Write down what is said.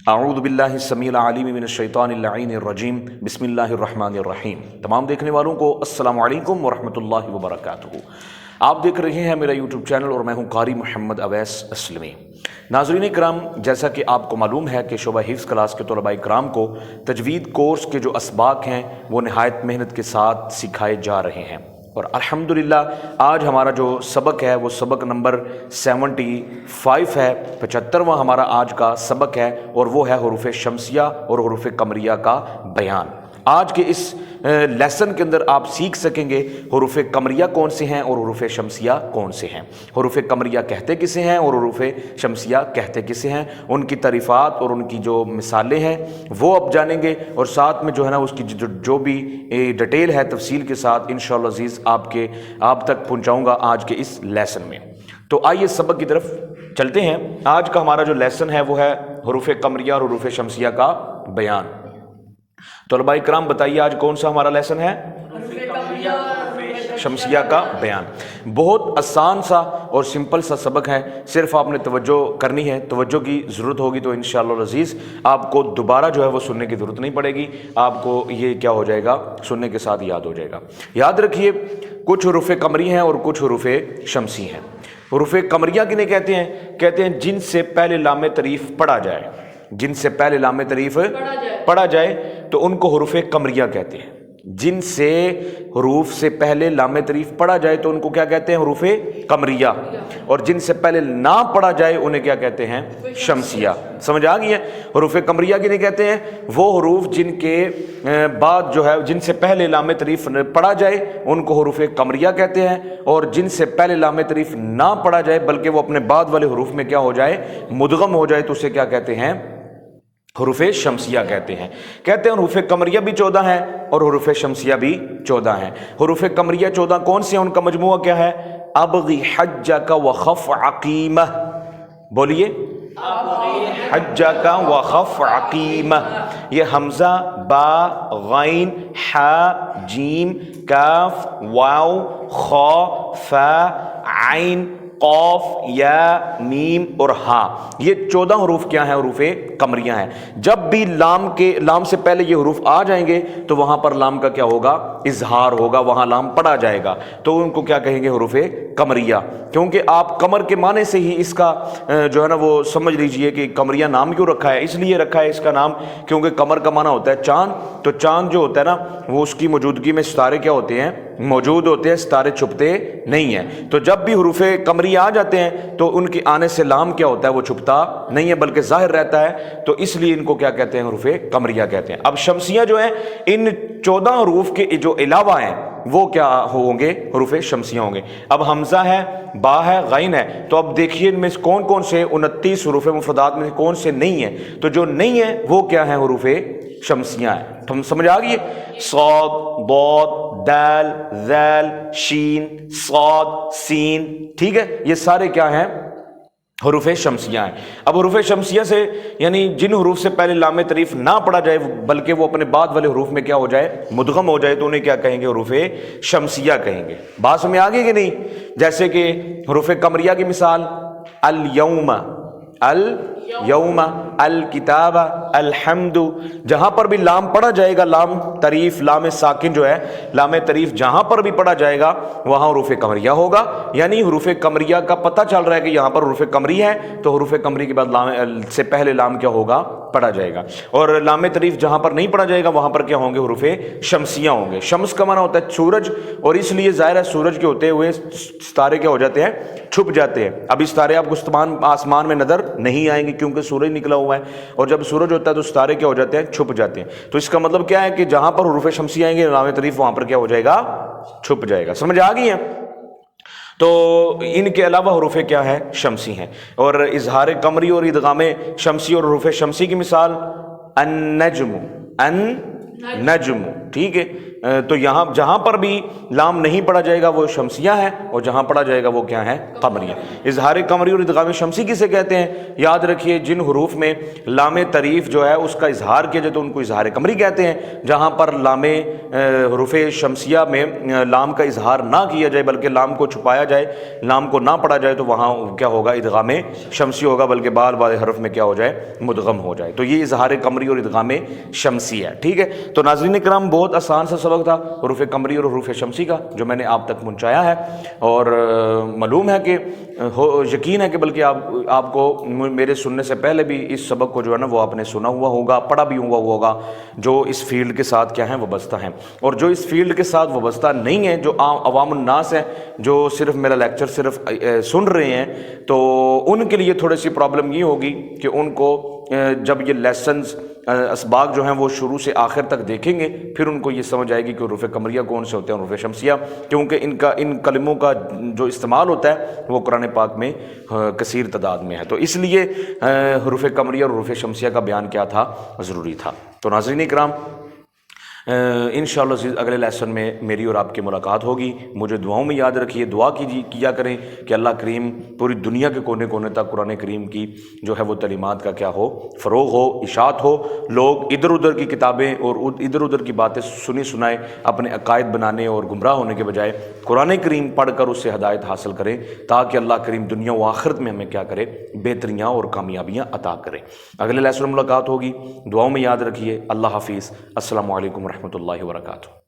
اعوذ باللہ السمیع العلیم من الشیطان اللعین الرجیم بسم اللہ الرحمن الرحیم۔ تمام دیکھنے والوں کو السلام علیکم ورحمۃ اللہ وبرکاتہ۔ آپ دیکھ رہے ہیں میرا یوٹیوب چینل اور میں ہوں قاری محمد اویس اسلمی۔ ناظرین کرام، جیسا کہ آپ کو معلوم ہے کہ شعبہ حفظ کلاس کے طلباء کرام کو تجوید کورس کے جو اسباق ہیں وہ نہایت محنت کے ساتھ سکھائے جا رہے ہیں، اور الحمدللہ آج ہمارا جو سبق ہے وہ سبق نمبر 75 ہے، 75واں ہمارا آج کا سبق ہے، اور وہ ہے حروف شمسیہ اور حروف قمریہ کا بیان۔ آج کے اس لیسن کے اندر آپ سیکھ سکیں گے حروف قمریہ کون سے ہیں اور حروف شمسیہ کون سے ہیں، حروف قمریہ کہتے کسے ہیں اور حروف شمسیہ کہتے کسے ہیں، ان کی تعریفات اور ان کی جو مثالیں ہیں وہ آپ جانیں گے، اور ساتھ میں جو ہے نا اس کی جو بھی ڈیٹیل ہے تفصیل کے ساتھ انشاءاللہ عزیز آپ تک پہنچاؤں گا آج کے اس لیسن میں۔ تو آئیے سبق کی طرف چلتے ہیں۔ آج کا ہمارا جو لیسن ہے وہ ہے حروف قمریہ اور حروف شمسیہ کا بیان۔ طلباء کرام بتائیے آج کون سا ہمارا لیسن ہے؟ شمسیہ کا بیان۔ بہت آسان سا اور سمپل سا سبق ہے، صرف آپ نے توجہ کرنی ہے، توجہ کی ضرورت ہوگی تو انشاءاللہ العزیز آپ کو دوبارہ جو ہے وہ سننے کی ضرورت نہیں پڑے گی، آپ کو یہ کیا ہو جائے گا، سننے کے ساتھ یاد ہو جائے گا۔ یاد رکھیے کچھ حروف قمری ہیں اور کچھ حروف شمسی ہیں۔ حروف قمریہ کنہیں کہتے ہیں؟ کہتے ہیں جن سے پہلے لام تعریف پڑھا جائے، جن سے پہلے لام تعریف پڑھا جائے تو ان کو حروف قمریہ کہتے ہیں۔ جن سے حروف سے پہلے لام تعریف پڑھا جائے تو ان کو کیا کہتے ہیں؟ حروف قمریہ۔ اور جن سے پہلے نہ پڑھا جائے انہیں کیا کہتے ہیں؟ شمسیہ۔ سمجھ آ گئی ہے؟ حروف قمریہ کنہیں کہتے ہیں؟ وہ حروف جن کے بعد جو ہے جن سے پہلے لام تعریف پڑھا جائے ان کو حروف قمریہ کہتے ہیں، اور جن سے پہلے لام تعریف نہ پڑھا جائے بلکہ وہ اپنے بعد والے حروف میں کیا ہو جائے، مدغم ہو جائے، تو اسے کیا کہتے ہیں؟ حروف شمسیہ کہتے ہیں۔ کہتے ہیں حروف قمریہ بھی 14 ہیں اور حروف شمسیہ بھی 14 ہیں۔ حروف قمریہ 14 کون سے ہیں؟ ان کا مجموعہ کیا ہے؟ ابغی حجک وخف عقیمہ۔ بولیے، حجک وخف عقیمہ۔ یہ حمزہ، با، غین، ح، جیم، کاف، واو، خا، فا، عین، قاف، یا، میم اور ہا، یہ 14 حروف کیا ہیں؟ حروف قمریہ ہیں۔ جب بھی لام سے پہلے یہ حروف آ جائیں گے تو وہاں پر لام کا کیا ہوگا؟ اظہار ہوگا، وہاں لام پڑھا جائے گا، تو ان کو کیا کہیں گے؟ حروف قمریہ۔ کیونکہ آپ قمر کے معنی سے ہی اس کا جو ہے نا وہ سمجھ لیجئے کہ قمریہ نام کیوں رکھا ہے۔ اس لیے رکھا ہے اس کا نام کیونکہ قمر کا معنی ہوتا ہے چاند، تو چاند جو ہوتا ہے نا وہ اس کی موجودگی میں ستارے کیا ہوتے ہیں؟ موجود ہوتے ہیں، ستارے چھپتے نہیں ہیں۔ تو جب بھی حروف قمریہ آ جاتے ہیں تو ان کے آنے سے لام کیا ہوتا ہے؟ وہ چھپتا نہیں ہے بلکہ ظاہر رہتا ہے، تو اس لیے ان کو کیا کہتے ہیں؟ حروف قمریہ کہتے ہیں۔ اب شمسیہ جو ہیں ان 14 حروف کے جو علاوہ ہیں وہ کیا ہوں گے؟ حروف شمسیہ ہوں گے۔ اب حمزہ ہے، با ہے، غین ہے، تو اب دیکھیے ان میں کون کون سے 29 حروف مفردات میں کون سے نہیں ہیں، تو جو نہیں ہیں وہ کیا ہیں؟ حروف شمسیہ ہیں۔ ہم سمجھ آ گئی؟ صاد، ضاد، دال، ذال، شین، صاد، سین، ٹھیک ہے، یہ سارے کیا ہیں؟ حروف شمسیہ ہیں۔ اب حروف شمسیہ سے یعنی جن حروف سے پہلے لام تعریف نہ پڑھا جائے بلکہ وہ اپنے بعد والے حروف میں کیا ہو جائے؟ مدغم ہو جائے، تو انہیں کیا کہیں گے؟ حروف شمسیہ کہیں گے۔ بات سمجھ آ گئی کہ نہیں؟ جیسے کہ حروف قمریہ کی مثال الیوم، الیوم، الکتاب، الحمد، جہاں پر بھی لام پڑھا جائے گا، لام تعریف، لام ساکن جو ہے، لام تعریف جہاں پر بھی پڑھا جائے گا وہاں حروف قمریہ ہوگا۔ یعنی حروف قمریہ کا پتہ چل رہا ہے کہ یہاں پر حروف قمری ہے، تو حروف قمری کے بعد لام سے پہلے لام کیا ہوگا؟ پڑھا جائے گا۔ اور لام تعریف جہاں پر نہیں پڑھا جائے گا وہاں پر کیا ہوں گے؟ حروف شمسیہ ہوں گے۔ شمس کا معنی ہوتا ہے سورج، اور اس لیے ظاہر ہے سورج کے ہوتے ہوئے ستارے کیا ہو جاتے ہیں؟ چھپ جاتے ہیں۔ اب اس ستارے آپ کو آسمان میں نظر نہیں آئیں گے کیونکہ سورج نکلا ہوا ہے، اور جب سورج ہوتا ہے تو ستارے کیا ہو جاتے ہیں؟ چھپ جاتے ہیں۔ تو اس کا مطلب کیا ہے کہ جہاں پر حروف شمسیہ آئیں گے لام تعریف وہاں پر کیا ہو جائے گا؟ چھپ جائے گا۔ سمجھ آ گئی ہے؟ تو ان کے علاوہ حروف کیا ہے؟ شمسی ہیں۔ اور اظہار قمری اور ادغام شمسی اور حروف شمسی کی مثال النجم، النجم، ٹھیک ہے، تو یہاں جہاں پر بھی لام نہیں پڑھا جائے گا وہ شمسیہ ہے، اور جہاں پڑھا جائے گا وہ کیا ہے؟ قمریہ۔ اظہار قمری اور ادغام شمسی کسے کہتے ہیں؟ یاد رکھیے جن حروف میں لام تعریف جو ہے اس کا اظہار کیا جائے تو ان کو اظہار قمری کہتے ہیں، جہاں پر لام حروف شمسیہ میں لام کا اظہار نہ کیا جائے بلکہ لام کو چھپایا جائے، لام کو نہ پڑھا جائے تو وہاں کیا ہوگا؟ ادغام شمسی ہوگا، بلکہ بعض حرف میں کیا ہو جائے؟ مدغم ہو جائے۔ تو یہ اظہار قمری اور ادغام شمسی ہے، ٹھیک ہے۔ تو ناظرین کرام بہت آسان سا سبق تھا حروف قمری اور حروف شمسی کا جو میں نے آپ تک پہنچایا ہے، اور معلوم ہے کہ یقین ہے کہ بلکہ آپ کو میرے سننے سے پہلے بھی اس سبق کو جو ہے نا وہ آپ نے سنا ہوا ہوگا، پڑھا بھی ہوا ہوگا، جو اس فیلڈ کے ساتھ کیا ہیں؟ وابستہ ہیں۔ اور جو اس فیلڈ کے ساتھ وابستہ نہیں ہیں، جو عوام الناس ہیں، جو صرف میرا لیکچر صرف سن رہے ہیں، تو ان کے لیے تھوڑی سی پرابلم یہ ہوگی کہ ان کو جب یہ لیسنز اسباق جو ہیں وہ شروع سے آخر تک دیکھیں گے، پھر ان کو یہ سمجھ آئے گی کہ حروف قمریہ کون سے ہوتے ہیں، حروف شمسیہ، کیونکہ ان کلموں کا جو استعمال ہوتا ہے وہ قرآن پاک میں کثیر تعداد میں ہے۔ تو اس لیے حروف قمریہ اور حروف شمسیہ کا بیان کیا تھا؟ ضروری تھا۔ تو ناظرین کرام انشاءاللہ اگلے لیسن میں میری اور آپ کی ملاقات ہوگی۔ مجھے دعاؤں میں یاد رکھیے، دعا کیا کریں کہ اللہ کریم پوری دنیا کے کونے کونے تک قرآن کریم کی جو ہے وہ تعلیمات کا کیا ہو؟ فروغ ہو، اشاعت ہو، لوگ ادھر ادھر کی کتابیں اور ادھر ادھر کی باتیں سنی سنائے اپنے عقائد بنانے اور گمراہ ہونے کے بجائے قرآن کریم پڑھ کر اس سے ہدایت حاصل کریں، تاکہ اللہ کریم دنیا و آخرت میں ہمیں کیا کرے؟ بہتریاں اور کامیابیاں عطا کرے۔ اگلے لیسن میں ملاقات ہوگی، دعاؤں میں یاد رکھیے۔ اللہ حافظ، السلام علیکم ورحمۃ اللہ وبرکاتہ۔